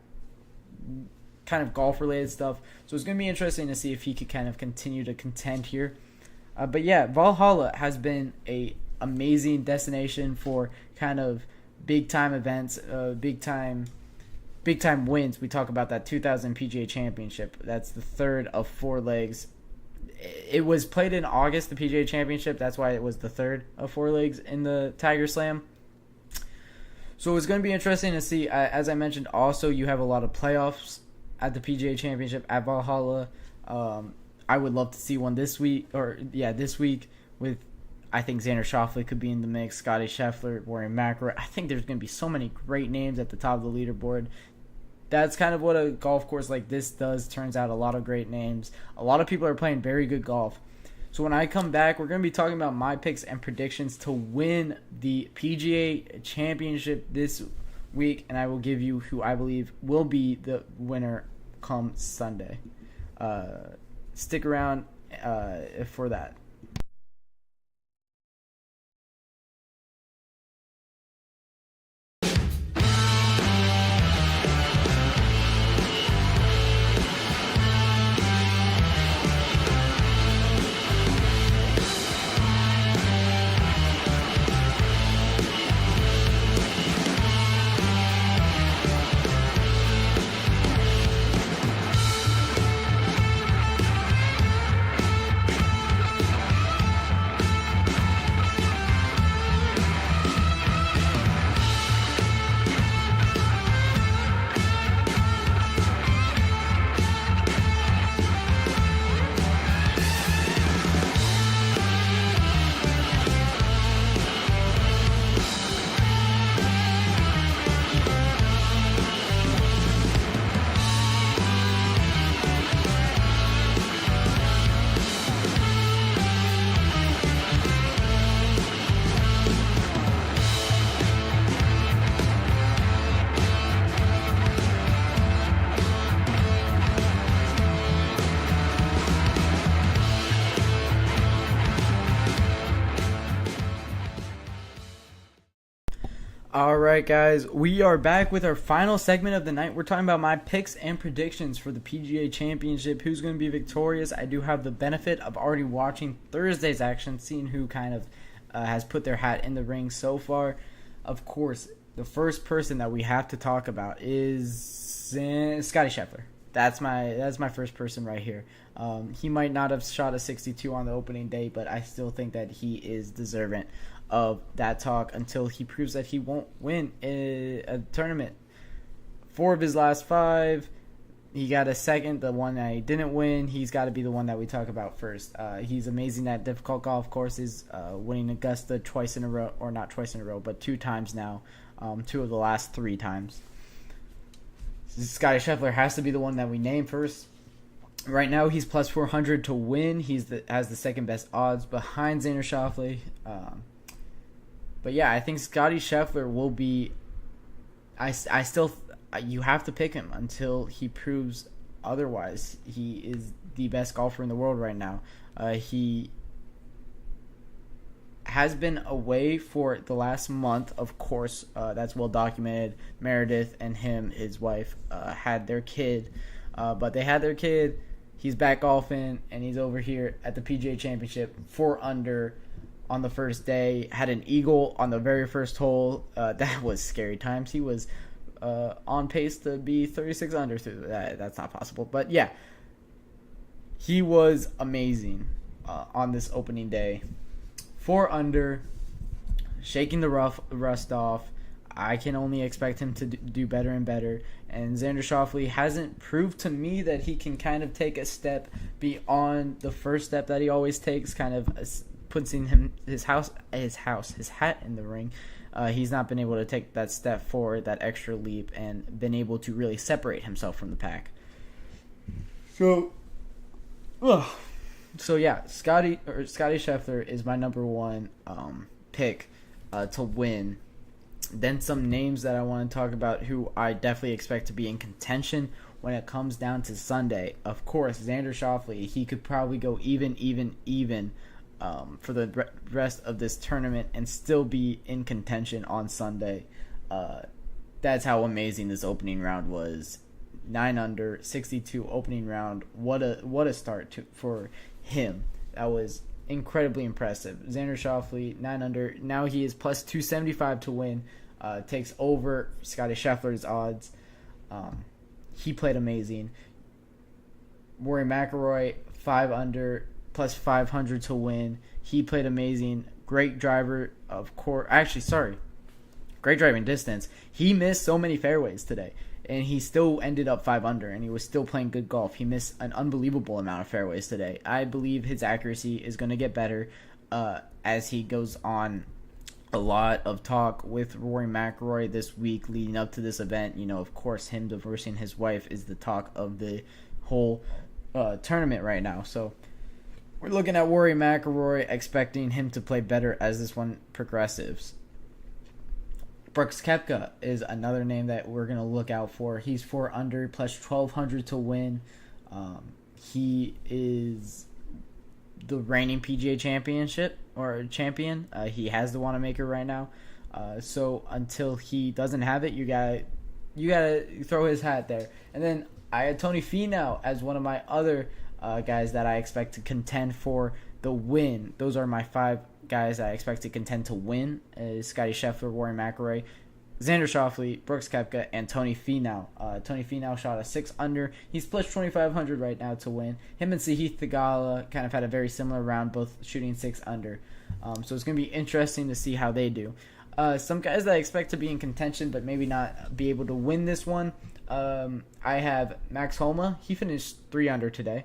of golf-related stuff. So it's going to be interesting to see if he could kind of continue to contend here. But yeah, Valhalla has been a amazing destination for kind of big-time events, big-time wins. We talk about that 2000 PGA Championship. That's the third of 4 legs. It was played in August, the PGA Championship. That's why it was the third of 4 legs in the Tiger Slam. So it's going to be interesting to see. As I mentioned, also you have a lot of playoffs at the PGA Championship at Valhalla. I would love to see one this week, with, I think Xander Schauffele could be in the mix, Scotty Scheffler, Rory McIlroy. I think there's going to be so many great names at the top of the leaderboard. That's kind of what a golf course like this does. Turns out a lot of great names. A lot of people are playing very good golf. So when I come back, we're going to be talking about my picks and predictions to win the PGA Championship this week, and I will give you who I believe will be the winner come Sunday. Stick around for that. Alright guys, we are back with our final segment of the night. We're talking about my picks and predictions for the PGA Championship, who's going to be victorious. I do have the benefit of already watching Thursday's action, seeing who kind of has put their hat in the ring so far. Of course, the first person that we have to talk about is Scotty Scheffler. That's my first person right here. He might not have shot a 62 on the opening day, but I still think that he is deserving of that talk until he proves that he won't win a tournament. 4 of his last 5, he got a second. The one that he didn't win, he's got to be the one that we talk about first. He's amazing at difficult golf courses, winning Augusta twice in a row, or not twice in a row, but 2 times now, 2 of the last 3 times. Scotty Scheffler has to be the one that we name first. Right now, he's plus 400 to win. Has the second best odds behind Xander Schauffele. But yeah, I think Scotty Scheffler will be. You have to pick him until he proves otherwise. He is the best golfer in the world right now. He has been away for the last month. Of course, that's well documented. Meredith and his wife, had their kid. But they had their kid. He's back golfing, and he's over here at the PGA Championship, 4 under on the first day. Had an eagle on the very first hole. That was scary times. He was on pace to be 36 under. That's not possible. But yeah, he was amazing on this opening day. 4 under, shaking the rust off. I can only expect him to do better and better. And Xander Schauffele hasn't proved to me that he can kind of take a step beyond the first step that he always takes, kind of putting his hat in the ring. He's not been able to take that step forward, that extra leap, and been able to really separate himself from the pack. So yeah, Scotty Scheffler is my number one pick to win. Then some names that I want to talk about who I definitely expect to be in contention when it comes down to Sunday. Of course, Xander Schauffele, he could probably go even for the rest of this tournament and still be in contention on Sunday. That's how amazing this opening round was. 9 under, 62 opening round. What a start for him. That was incredibly impressive. Xander Schauffele, 9 under. Now he is plus 275 to win. Takes over Scotty Scheffler's odds. He played amazing. Rory McIlroy, 5 under, plus 500 to win. He played amazing. Great driver, of course. Great driving distance. He missed so many fairways today, and he still ended up 5 under, and he was still playing good golf. He missed an unbelievable amount of fairways today. I believe his accuracy is going to get better as he goes on. A lot of talk with Rory McIlroy this week leading up to this event. Of course, him divorcing his wife is the talk of the whole tournament right now. So we're looking at Rory McIlroy, expecting him to play better as this one progresses. Brooks Koepka is another name that we're going to look out for. He's 4 under, plus 1,200 to win. He is the reigning PGA Championship or champion. He has the Wanamaker right now. So until he doesn't have it, you gotta throw his hat there. And then I had Tony Finau as one of my other guys that I expect to contend for the win. Those are my 5 guys I expect to contend to win: Scotty Scheffler, Rory McIlroy, Xander Schauffele, Brooks Koepka, and Tony Finau. Tony Finau shot a 6 under. He's plus 2,500 right now to win. Him and Sahith Theegala kind of had a very similar round, both shooting 6 under. So it's going to be interesting to see how they do. Some guys that I expect to be in contention but maybe not be able to win this one. I have Max Homa. He finished 3 under today.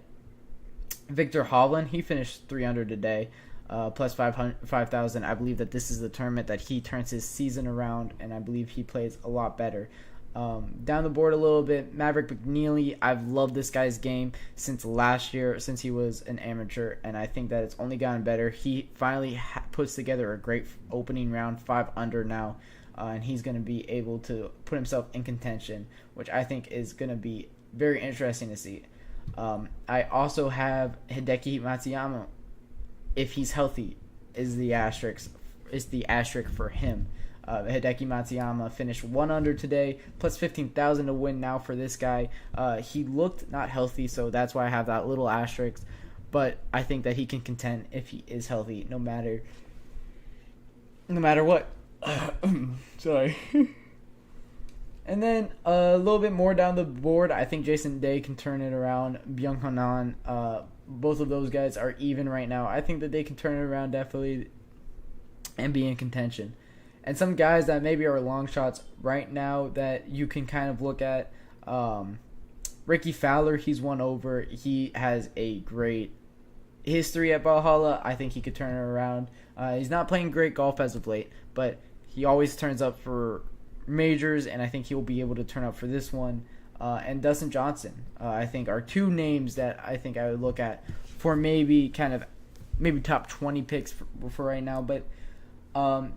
Victor Hovland, he finished 3 under today. Plus 5,000. I believe that this is the tournament that he turns his season around, and I believe he plays a lot better. Down the board a little bit, Maverick McNeely. I've loved this guy's game since last year, since he was an amateur, and I think that it's only gotten better. He finally puts together a great opening round, 5 under now, and he's going to be able to put himself in contention, which I think is going to be very interesting to see. I also have Hideki Matsuyama. If he's healthy, is the asterisk for him. Hideki Matsuyama finished 1 under today, plus 15,000 to win now for this guy. He looked not healthy, so that's why I have that little asterisk. But I think that he can contend if he is healthy, no matter what. Sorry. And then a little bit more down the board, I think Jason Day can turn it around. Byung Hanan, both of those guys are even right now. I think that they can turn it around definitely and be in contention. And some guys that maybe are long shots right now that you can kind of look at. Ricky Fowler, he's won over. He has a great history at Valhalla. I think he could turn it around. He's not playing great golf as of late, but he always turns up for majors, and I think he'll be able to turn up for this one. And Dustin Johnson, I think, are 2 names that I think I would look at for maybe top 20 picks for right now. But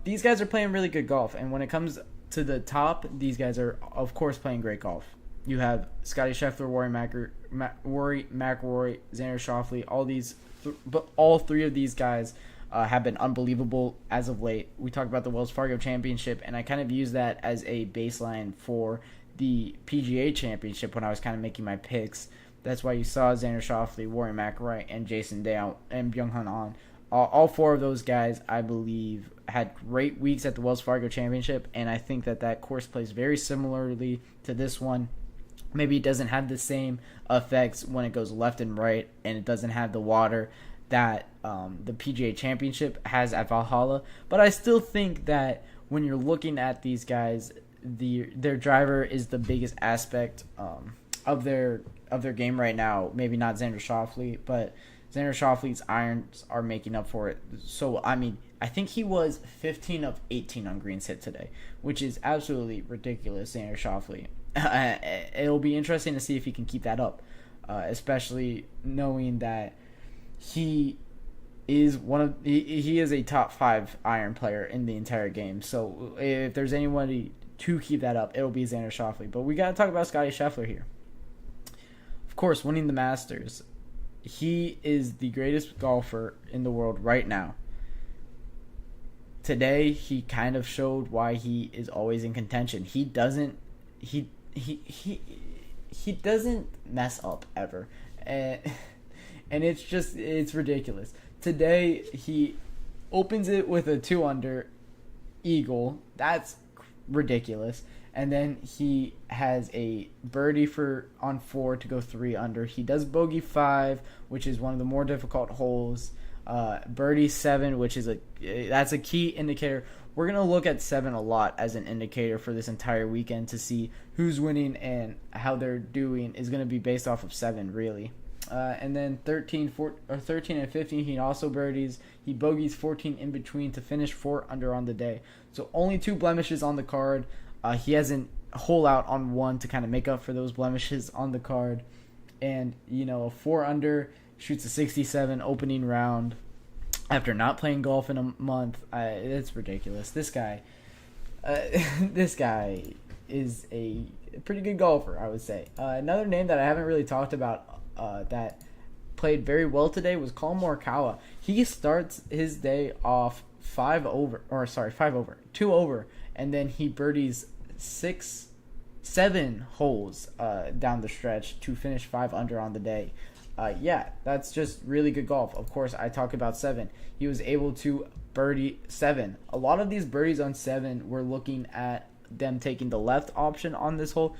these guys are playing really good golf, and when it comes to the top, these guys are, of course, playing great golf. You have Scotty Scheffler, Rory McIlroy, Xander Schauffele, all 3 of these guys have been unbelievable as of late. We talked about the Wells Fargo Championship, and I kind of use that as a baseline for the PGA Championship when I was kind of making my picks. That's why you saw Xander Schauffele, Rory McIlroy, and Jason Day and Byung-Hun An. All four of those guys, I believe, had great weeks at the Wells Fargo Championship, and I think that course plays very similarly to this one. Maybe it doesn't have the same effects when it goes left and right, and it doesn't have the water that the PGA Championship has at Valhalla. But I still think that when you're looking at these guys, their driver is the biggest aspect of their game right now. Maybe not Xander Schauffele, but Xander Schauffele's irons are making up for it. So, I mean, I think he was 15 of 18 on greens hit today, which is absolutely ridiculous, Xander Schauffele. It'll be interesting to see if he can keep that up, especially knowing that he is he is a top 5 iron player in the entire game. So if there's anybody to keep that up, it'll be Xander Schauffele. But we got to talk about Scottie Scheffler here. Of course, winning the Masters. He is the greatest golfer in the world right now. Today, he kind of showed why he is always in contention. He doesn't mess up ever. And it's ridiculous. Today, he opens it with a 2-under eagle. That's ridiculous. And then he has a birdie on 4 to go 3 under. He does bogey 5, which is one of the more difficult holes. Birdie 7, which is that's a key indicator. We're gonna look at 7 a lot as an indicator for this entire weekend to see who's winning and how they're doing is gonna be based off of 7 really. And then 13 and 15, he also birdies. He bogeys 14 in between to finish 4 under on the day. So only 2 blemishes on the card. He has a hole out on 1 to kind of make up for those blemishes on the card. And, a 4 under, shoots a 67 opening round after not playing golf in a month. It's ridiculous. This guy is a pretty good golfer, I would say. Another name that I haven't really talked about that played very well today was Collin Morikawa. He starts his day off 2 over, and then he birdies 7 holes down the stretch to finish 5 under on the day. That's just really good golf. Of course, I talk about 7. He was able to birdie 7. A lot of these birdies on 7, we're looking at them taking the left option on this hole.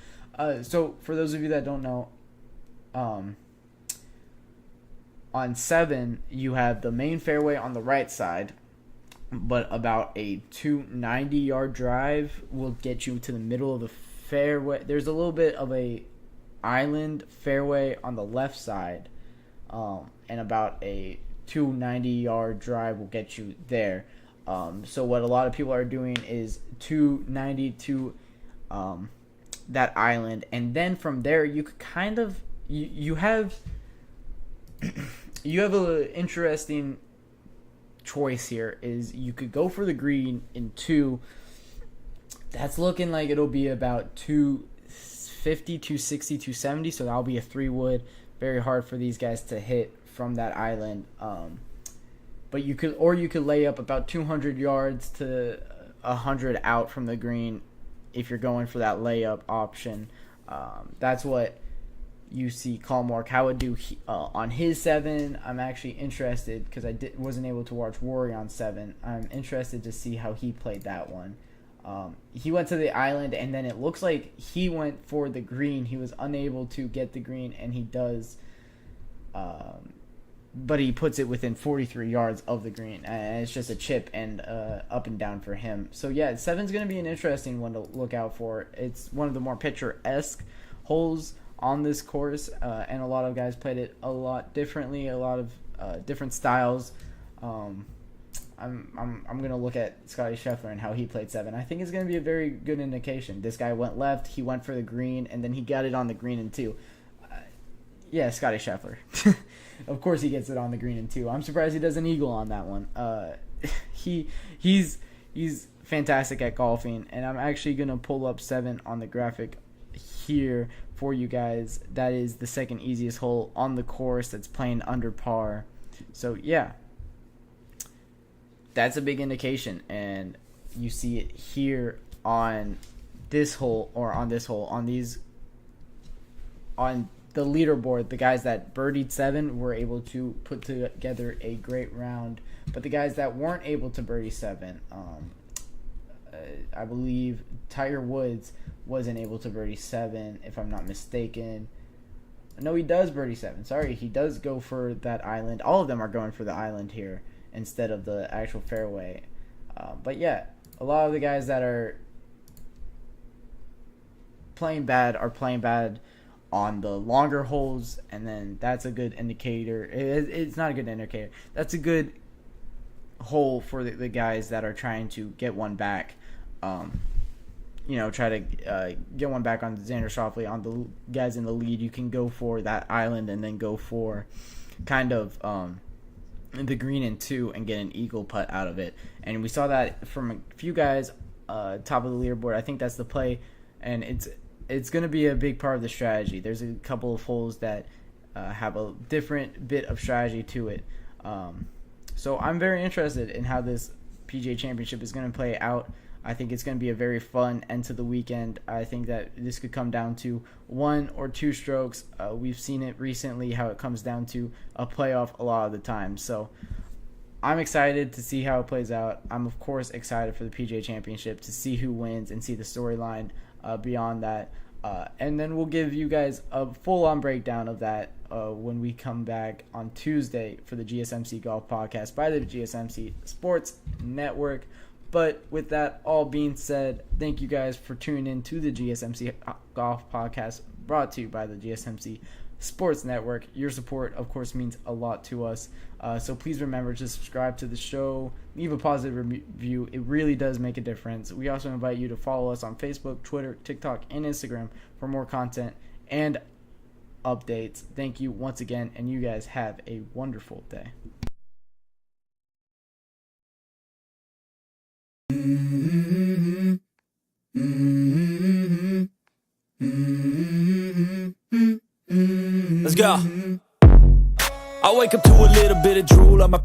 So for those of you that don't know, on 7, you have the main fairway on the right side, but about a 290-yard drive will get you to the middle of the fairway. There's a little bit of a island fairway on the left side, and about a 290-yard drive will get you there. So what a lot of people are doing is 290 to that island, and then from there you could kind of you have an interesting choice here. Is you could go for the green in 2. That's looking like it'll be about 250, 260, 270, so that'll be a 3-wood. Very hard for these guys to hit from that island. But you could lay up about 200 yards to 100 out from the green if you're going for that layup option. That's what you see Collin Morikawa do on his 7. I'm actually interested because wasn't able to watch Rory on 7. I'm interested to see how he played that one. He went to the island, and then it looks like he went for the green. He was unable to get the green, and he does, but he puts it within 43 yards of the green, and it's just a chip and up and down for him. So yeah, 7's going to be an interesting one to look out for. It's one of the more picturesque holes on this course, and a lot of guys played it a lot differently, a lot of different styles. I'm going to look at Scottie Scheffler and how he played 7. I think it's going to be a very good indication. This guy went left, he went for the green, and then he got it on the green in 2. Scottie Scheffler. Of course he gets it on the green in 2. I'm surprised he does an eagle on that one. He's fantastic at golfing, and I'm actually going to pull up 7 on the graphic here for you guys. That is the second easiest hole on the course that's playing under par. So yeah. that's a big indication, and you see it here on this hole, on the leaderboard. The guys that birdied 7 were able to put together a great round, but the guys that weren't able to birdie 7, I believe Tiger Woods wasn't able to birdie 7, if I'm not mistaken. No, he does birdie 7. Sorry, he does go for that island. All of them are going for the island here instead of the actual fairway. But yeah, a lot of the guys that are playing bad on the longer holes, and then that's a good indicator. It's not a good indicator. That's a good hole for the guys that are trying to get one back. Try to get one back on Xander Schauffele, on the guys in the lead. You can go for that island and then go for kind of the green in 2 and get an eagle putt out of it. And we saw that from a few guys top of the leaderboard. I think that's the play, and it's going to be a big part of the strategy. There's a couple of holes that have a different bit of strategy to it. So I'm very interested in how this PGA Championship is going to play out. I think it's going to be a very fun end to the weekend. I think that this could come down to 1 or 2 strokes. We've seen it recently, how it comes down to a playoff a lot of the time. So I'm excited to see how it plays out. I'm, of course, excited for the PGA Championship to see who wins and see the storyline beyond that. And then we'll give you guys a full-on breakdown of that when we come back on Tuesday for the GSMC Golf Podcast by the GSMC Sports Network. But with that all being said, thank you guys for tuning in to the GSMC Golf Podcast, brought to you by the GSMC Sports Network. Your support, of course, means a lot to us. So please remember to subscribe to the show, leave a positive review. It really does make a difference. We also invite you to follow us on Facebook, Twitter, TikTok, and Instagram for more content and updates. Thank you once again, and you guys have a wonderful day. Let's go. I wake up to a little bit of drool on my